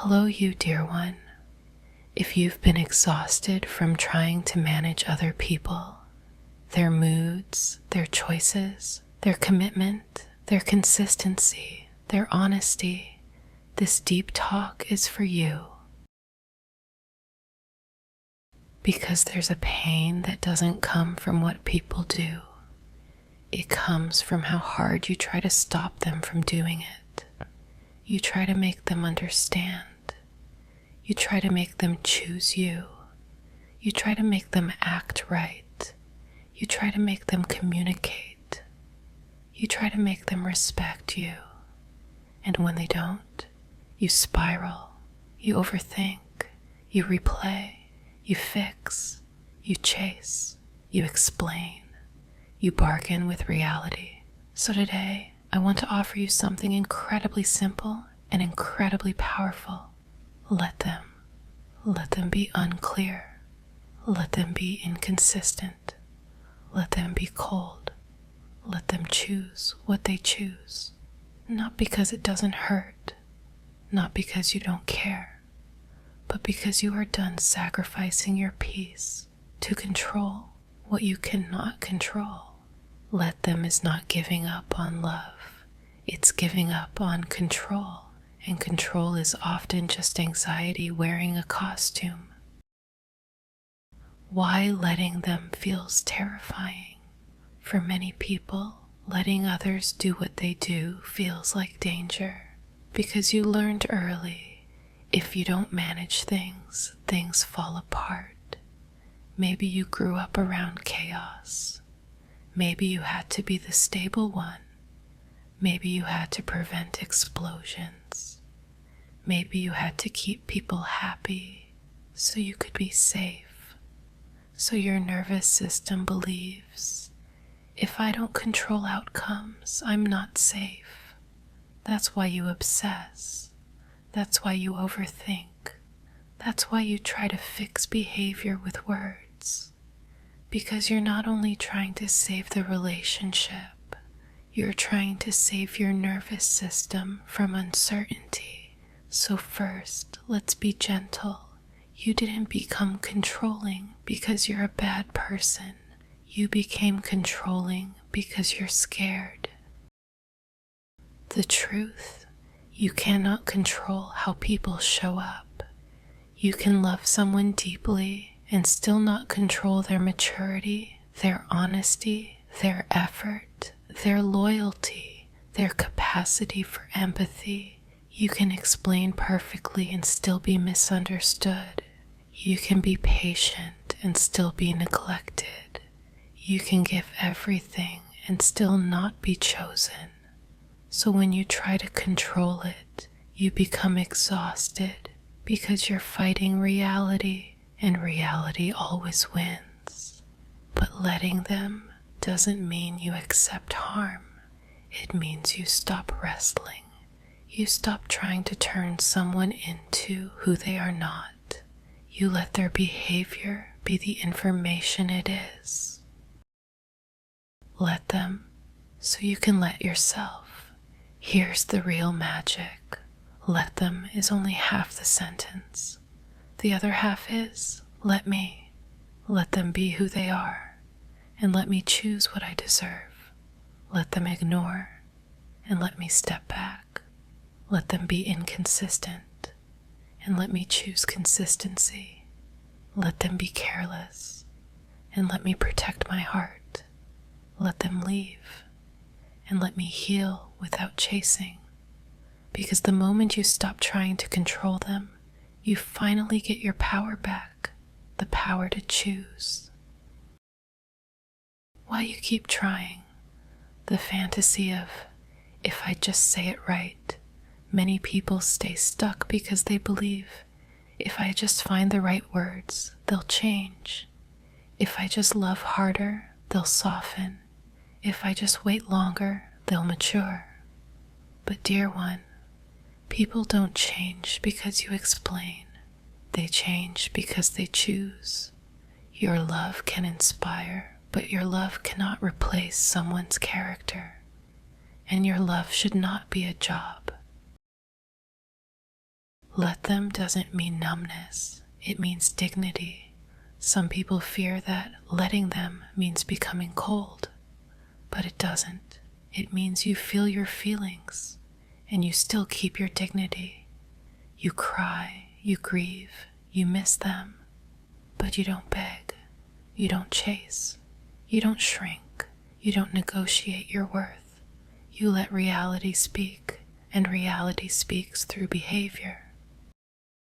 Hello, you dear one. If you've been exhausted from trying to manage other people, their moods, their choices, their commitment, their consistency, their honesty, this deep talk is for you. Because there's a pain that doesn't come from what people do. It comes from how hard you try to stop them from doing it. You try to make them understand. You try to make them choose you. You try to make them act right. You try to make them communicate. You try to make them respect you. And when they don't, you spiral. You overthink. You replay. You fix. You chase. You explain. You bargain with reality. So today, I want to offer you something incredibly simple and incredibly powerful. Let them. Let them be unclear. Let them be inconsistent. Let them be cold. Let them choose what they choose. Not because it doesn't hurt. Not because you don't care. But because you are done sacrificing your peace to control what you cannot control. Let them is not giving up on love. It's giving up on control. And control is often just anxiety wearing a costume. Why letting them feels terrifying? For many people, letting others do what they do feels like danger. Because you learned early, if you don't manage things, things fall apart. Maybe you grew up around chaos. Maybe you had to be the stable one. Maybe you had to prevent explosions. Maybe you had to keep people happy so you could be safe. So your nervous system believes, if I don't control outcomes, I'm not safe. That's why you obsess. That's why you overthink. That's why you try to fix behavior with words. Because you're not only trying to save the relationship, you're trying to save your nervous system from uncertainty. So first, let's be gentle. You didn't become controlling because you're a bad person. You became controlling because you're scared. The truth, you cannot control how people show up. You can love someone deeply and still not control their maturity, their honesty, their effort, their loyalty, their capacity for empathy. You can explain perfectly and still be misunderstood. You can be patient and still be neglected. You can give everything and still not be chosen. So when you try to control it, you become exhausted because you're fighting reality, and reality always wins. But letting them doesn't mean you accept harm. It means you stop wrestling. You stop trying to turn someone into who they are not. You let their behavior be the information it is. Let them so you can let yourself. Here's the real magic. Let them is only half the sentence. The other half is, let me. Let them be who they are, and let me choose what I deserve. Let them ignore, and let me step back. Let them be inconsistent, and let me choose consistency. Let them be careless, and let me protect my heart. Let them leave, and let me heal without chasing. Because the moment you stop trying to control them, you finally get your power back, the power to choose. Why you keep trying? The fantasy of, if I just say it right. Many people stay stuck because they believe, if I just find the right words, they'll change. If I just love harder, they'll soften. If I just wait longer, they'll mature. But dear one, people don't change because you explain. They change because they choose. Your love can inspire, but your love cannot replace someone's character. And your love should not be a job. Let them doesn't mean numbness, it means dignity. Some people fear that letting them means becoming cold, but it doesn't. It means you feel your feelings and you still keep your dignity. You cry, you grieve, you miss them, but you don't beg, you don't chase, you don't shrink, you don't negotiate your worth. You let reality speak, and reality speaks through behavior.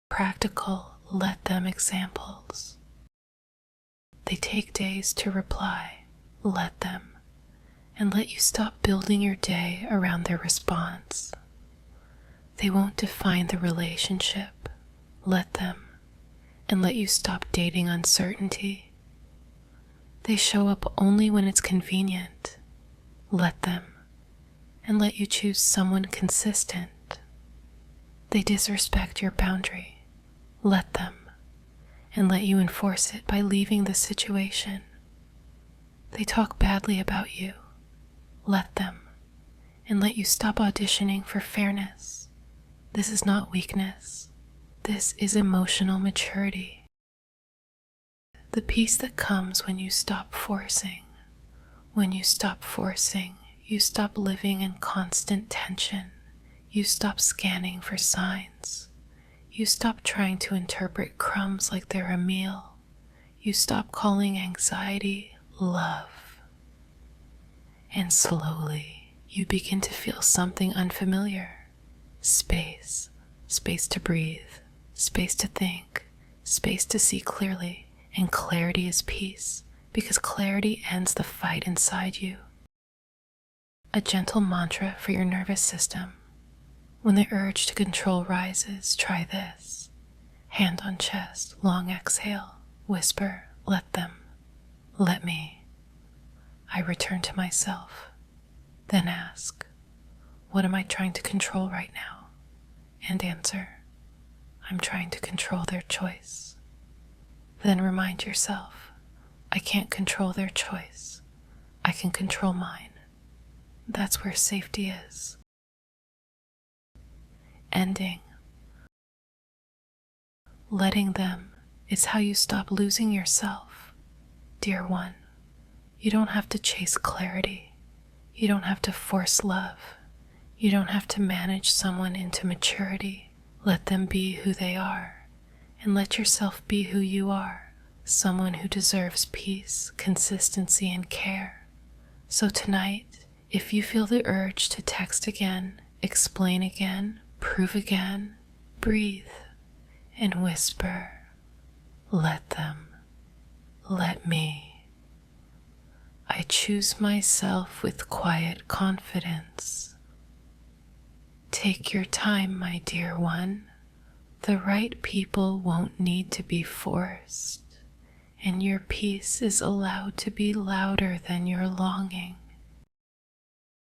Practical let them examples. They take days to reply, let them, and let you stop building your day around their response. They won't define the relationship, let them, and let you stop dating uncertainty. They show up only when it's convenient, let them, and let you choose someone consistent. They disrespect your boundary, let them, and let you enforce it by leaving the situation. They talk badly about you, let them, and let you stop auditioning for fairness. This is not weakness. This is emotional maturity. The peace that comes when you stop forcing. When you stop forcing, you stop living in constant tension. You stop scanning for signs. You stop trying to interpret crumbs like they're a meal. You stop calling anxiety love. And slowly, you begin to feel something unfamiliar. Space. Space to breathe. Space to think. Space to see clearly. And clarity is peace, because clarity ends the fight inside you. A gentle mantra for your nervous system. When the urge to control rises, try this. Hand on chest, long exhale, whisper, let them, let me. I return to myself, then ask, what am I trying to control right now? And answer, I'm trying to control their choice. Then remind yourself, I can't control their choice. I can control mine. That's where safety is. Ending. Letting them is how you stop losing yourself. Dear one, you don't have to chase clarity. You don't have to force love. You don't have to manage someone into maturity. Let them be who they are, and let yourself be who you are, someone who deserves peace, consistency, and care. So tonight, if you feel the urge to text again, explain again, prove again, breathe and whisper, let them, let me. I choose myself with quiet confidence. Take your time, my dear one. The right people won't need to be forced, and your peace is allowed to be louder than your longing.